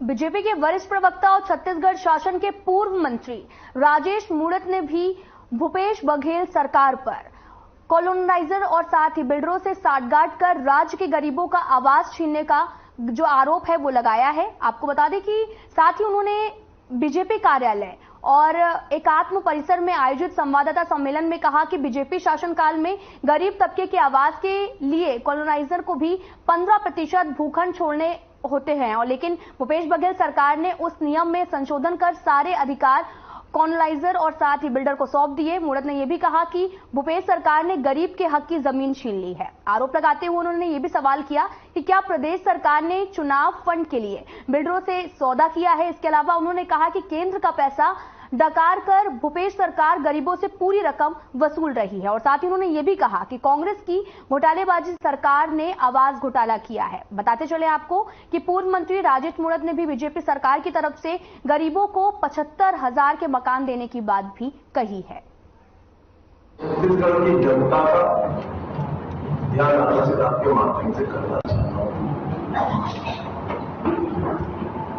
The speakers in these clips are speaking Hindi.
बीजेपी के वरिष्ठ प्रवक्ता और छत्तीसगढ़ शासन के पूर्व मंत्री राजेश मूणत ने भी भूपेश बघेल सरकार पर कॉलोनाइजर और साथ ही बिल्डरों से साठगांठ कर राज्य के गरीबों का आवास छीनने का जो आरोप है वो लगाया है। आपको बता दें कि साथ ही उन्होंने बीजेपी कार्यालय और एकात्म परिसर में आयोजित संवाददाता सम्मेलन में कहा कि बीजेपी शासनकाल में गरीब तबके के आवास के लिए कॉलोनाइजर को भी 15% भूखंड छोड़ने होते हैं और लेकिन भूपेश बघेल सरकार ने उस नियम में संशोधन कर सारे अधिकार कॉलोनाइजर और साथ ही बिल्डर को सौंप दिए। मूणत ने यह भी कहा कि भूपेश सरकार ने गरीब के हक की जमीन छीन ली है। आरोप लगाते हुए उन्होंने यह भी सवाल किया कि क्या प्रदेश सरकार ने चुनाव फंड के लिए बिल्डरों से सौदा किया है। इसके अलावा उन्होंने कहा कि केंद्र का पैसा डकार कर भूपेश सरकार गरीबों से पूरी रकम वसूल रही है और साथ ही उन्होंने ये भी कहा कि कांग्रेस की घोटालेबाजी सरकार ने आवास घोटाला किया है। बताते चले आपको कि पूर्व मंत्री राजेश मूणत ने भी बीजेपी सरकार की तरफ से गरीबों को 75,000 के मकान देने की बात भी कही है। छत्तीसगढ़ की जनता का ध्यान आपके माध्यम से करना चाहता हूं।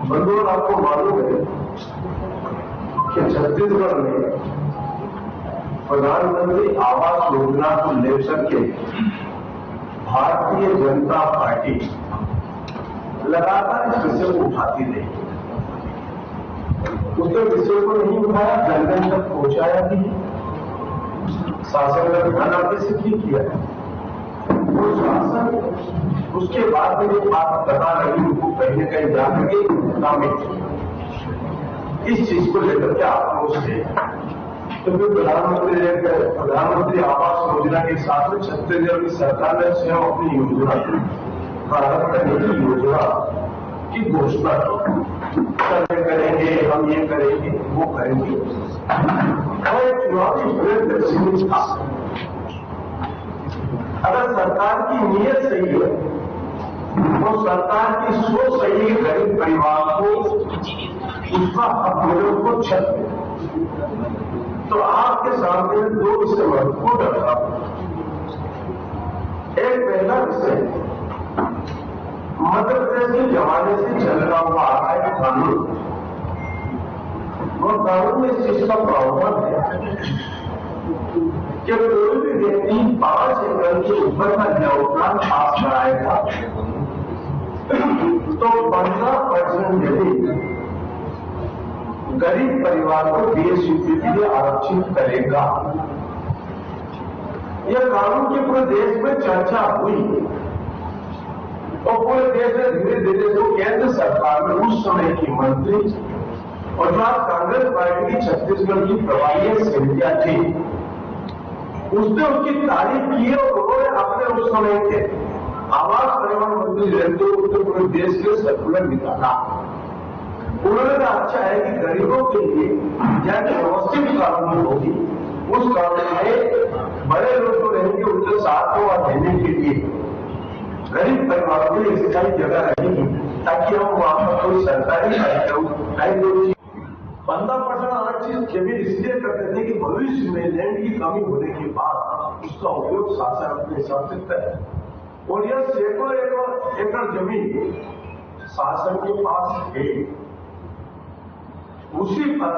बंधुओं, आपको मालूम है कि छत्तीसगढ़ में प्रधानमंत्री आवास योजना को लेकर के भारतीय जनता पार्टी लगातार इस विषय को उठाती रही। उसके विषय को नहीं उठाया, जन तक पहुंचाया भी, शासन का ध्यान आकर्षित भी किया। वो शासन उसके बाद में जो बात बता रही उनको कहीं न कहीं जाकर के नामित इस चीज को लेकर के आक्रोश थे। तो फिर प्रधानमंत्री आवास योजना के साथ में छत्तीसगढ़ की सरकार ने स्वयं अपनी योजना प्रारंभ करने की योजना की घोषणा की। करेंगे, हम ये करेंगे, वो करेंगे और एक चुनावी प्रयत्न था। अगर सरकार की नीयत सही है, वो सरकार की सोच सही है, गरीब परिवार को उसका अपने को छत तो आपके सामने दो विषय महत्वपूर्ण रखा। एक पहला विषय मध्य प्रदेश के जमाने से चल रहा हुआ आ रहा है कानून। और कानून में इस चीज का प्रावधान है कि कोई भी व्यक्ति 5 एकड़ के ऊपर का न्यायोत्थान पास कराएगा तो 15% यदि गरीब परिवार को बीएसयूपी के लिए आरक्षित करेगा। यह कानून की पूरे देश में चर्चा हुई और पूरे देश में धीरे धीरे जो केंद्र सरकार में उस समय की मंत्री और जो आज कांग्रेस पार्टी की छत्तीसगढ़ की प्रभारी समितियां थी, उसने उसकी तारीफ की और उन्होंने अपने उस समय के आवास परिवहन मंत्री रहते हुए पूरे देश के सर्कुलर निकाला। उन्होंने कहा अच्छा है कि गरीबों के लिए या व्यवस्थित कानून होगी, उस कानून में बड़े लोग जो रहेंगे उनके साथ को देने के लिए गरीब परिवारों के लिए स्थायी जगह रहेगी ताकि हम वहां पर कोई सरकारी कार्यक्रम 15% आरक्षित जमीन इसलिए करते थे कि भविष्य में लैंड की कमी होने के बाद उसका उपयोग शासन अपने हिसाब से करे। और यह सैकड़ों एकड़ जमीन शासन के पास है। उसी पर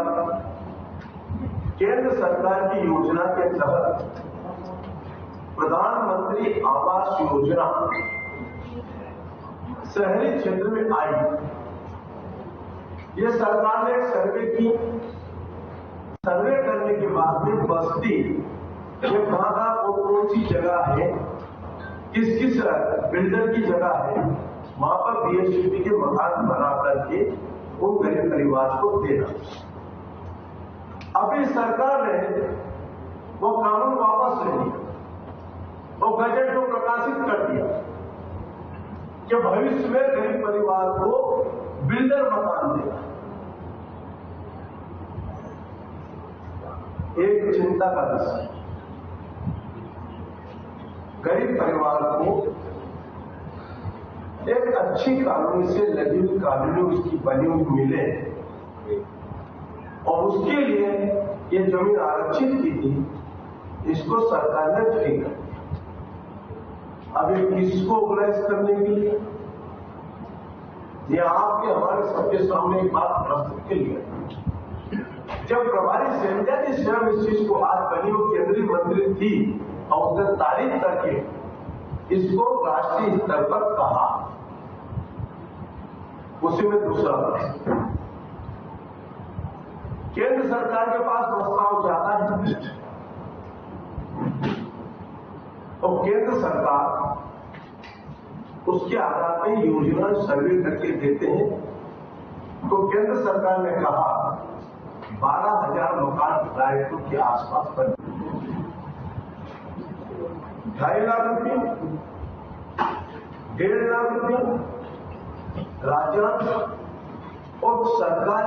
केंद्र सरकार की योजना के तहत प्रधानमंत्री आवास योजना शहरी क्षेत्र में आई। ये सरकार ने एक सर्वे की। सर्वे करने के बाद में बस्ती ये कहां कौन सी जगह है, किस किस बिल्डर की जगह है, वहां पर बीएसयूपी के मकान बना करके उन गरीब परिवार को देना। अभी सरकार ने वो कानून वापस ले लिया और गजट को प्रकाशित कर दिया कि भविष्य में गरीब परिवार को बिल्डर मकान देगा। एक चिंता का विषय, गरीब परिवार को एक अच्छी कानूनी से लगी हुई कानूनी उसकी बनी हुई मिले और उसके लिए ये जमीन आरक्षित की थी, इसको सरकार ने फ्री कर दिया। अभी किसको ऑर्गेनाइज करने के लिए ये आपके हमारे सबके सामने एक बात प्रस्तुत के लिए जब प्रभारी संध्या जी स्वयं इस चीज को आज बनी वो केंद्रीय मंत्री थी और उसने तारीफ करके इसको राष्ट्रीय स्तर पर कहा। उसी में दूसरा प्रश्न, केंद्र सरकार के पास प्रस्ताव जाता है और केंद्र सरकार उसके आधार पर योजना सर्वे करके देते हैं। तो केंद्र सरकार ने कहा 12,000 मकान रायपुर के आसपास बने, 2.5 लाख रुपये, 1.5 लाख रुपये राज्यांश और सरकार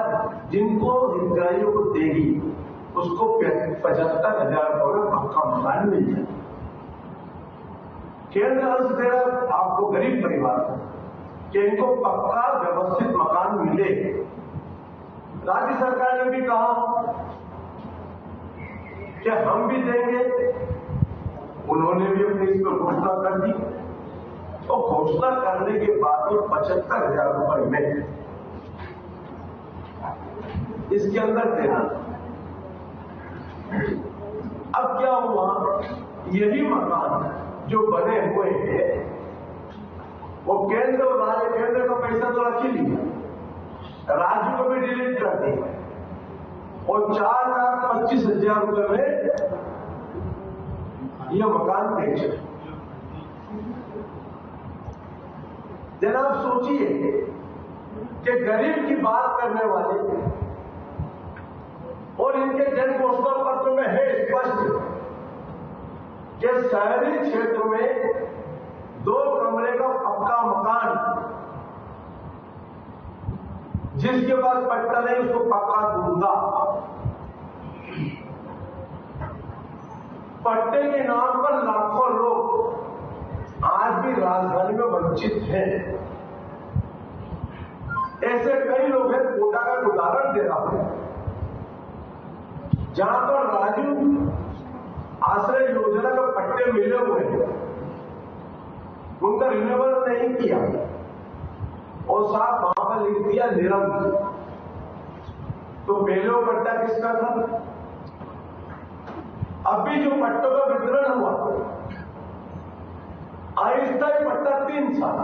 जिनको हितग्राहियों को देगी उसको 75,000 रुपये में पक्का मकान मिल जाए। केंद्र अंश दे रहा आपको गरीब परिवार को कि इनको पक्का व्यवस्थित मकान मिले। राज्य सरकार ने भी कहा कि हम भी देंगे, उन्होंने भी अपनी इस पर घोषणा कर दी और घोषणा करने के बाद में 75,000 रुपये में इसके अंदर देना। अब क्या हुआ, यही मकान जो बने हुए हैं वो केंद्र और राज्य, केंद्र का पैसा तो रख ही लिया, राज्य को भी डिलीट कर दिया और 4,25,000 रुपये में यह मकान बेचे। जनाब सोचिए कि गरीब की बात करने वाले और इनके जन घोषणा पत्र में है स्पष्ट कि शहरी क्षेत्र में 2 कमरे का पक्का मकान जिसके पास पट्टा नहीं उसको पक्का दूंगा। पट्टे के नाम पर लाखों लोग आज भी राजधानी में वंचित हैं। ऐसे कई लोग हैं, कोटा का उदाहरण दे रहा हूं, जहां पर राजू आश्रय योजना के पट्टे मिले हुए हैं, उनका रिन्यूअल नहीं किया और साथ वहां पर लिख दिया निरंतर। तो पहले वो पट्टा किसका था? अभी जो पट्टों का वितरण हुआ अस्थायी पट्टा 3 साल,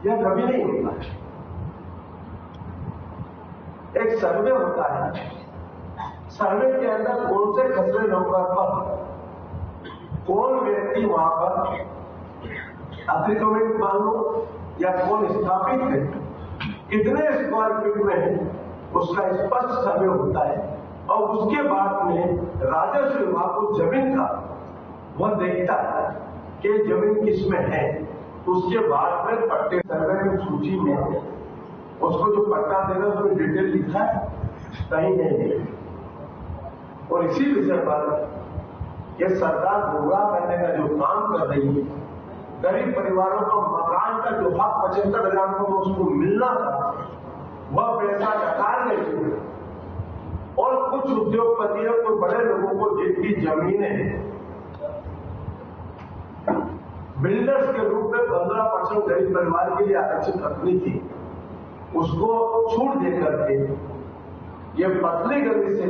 यह कभी नहीं होता है। एक सर्वे होता है, सर्वे के अंदर कौन से खसरे नंबर पर कौन व्यक्ति वहां पर अतिक्रमित मान लो या कौन स्थापित है, कितने स्क्वायर फीट में है, उसका स्पष्ट सर्वे होता है और उसके बाद में राजस्व विभाग को जमीन का वह देखता है कि जमीन किसमें है। उसके बाद में पट्टे सर्वे की सूची में उसको जो पट्टा देगा उसमें डिटेल लिखा है, कहीं नहीं है। और इसी विषय पर यह सरकार गुमराह करने का जो काम कर रही है, गरीब परिवारों को मकान का जो हक 75,000 को उसको मिलना था वह पैसा नकार रही है और कुछ उद्योगपतियों को, बड़े लोगों को जिनकी जमीनें बिल्डर्स के रूप में 15% गरीब परिवार के लिए आरक्षित रखनी थी, उसको छूट देकर के ये पतली गति से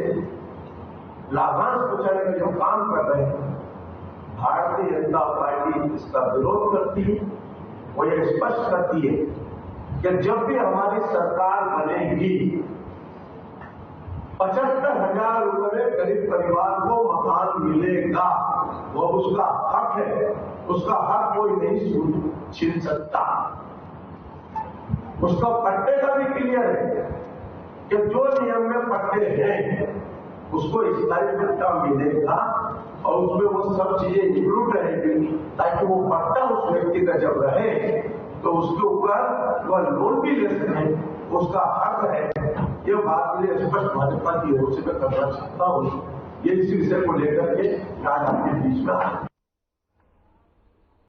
लाभांश पहुंचाने का जो काम कर रहे हैं, भारतीय जनता पार्टी इसका विरोध करती है। वो ये स्पष्ट करती है कि जब भी हमारी सरकार बनेगी 75,000 रुपये में गरीब परिवार को मकान मिलेगा। वो उसका हक है, उसका हक कोई नहीं छीन सकता। उसका पट्टे का भी क्लियर है कि जो नियम में पट्टे हैं उसको स्थायी पट्टा मिलेगा और उसमें वो सब चीजें इंक्लूड रहेगी ताकि वो पट्टा उस व्यक्ति का जब रहे तो उसके ऊपर वह लोन भी ले सके, उसका हक है। ये बात मुझे स्पष्ट भाजपा की ओर से मैं करना चाहता हूँ। ये इसी विषय को लेकर के आज आपके बीच में